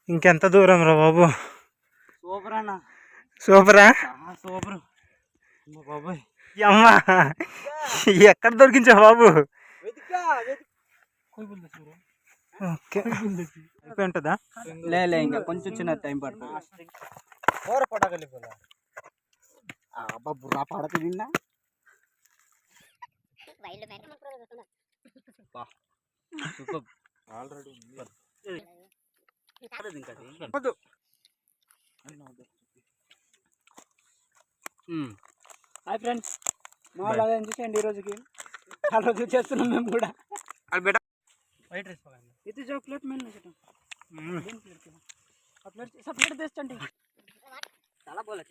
ఇంకెంత దూరం రా బాబు? సూపర్ అన్న. సూపరా? సూపర్ బాబాయ్. అమ్మా ఎక్కడ దొరికించా బాబు? ఓకే అయిపోయి ఉంటుందా? లే ఇంకా కొంచెం చిన్న టైం పడుతుంది. కూర పడగలి బుర్రా పడక నిన్న హాయ్ ఫ్రెండ్స్, మా లాగా చూసేయండి. ఈరోజుకి చాలా రోజు చేస్తున్నాం మేము కూడా. వైట్ రైస్ ఇది जो प्लेट मिलना चाहिए प्लेट सब प्लेट बेस्ट चंडी साला बोला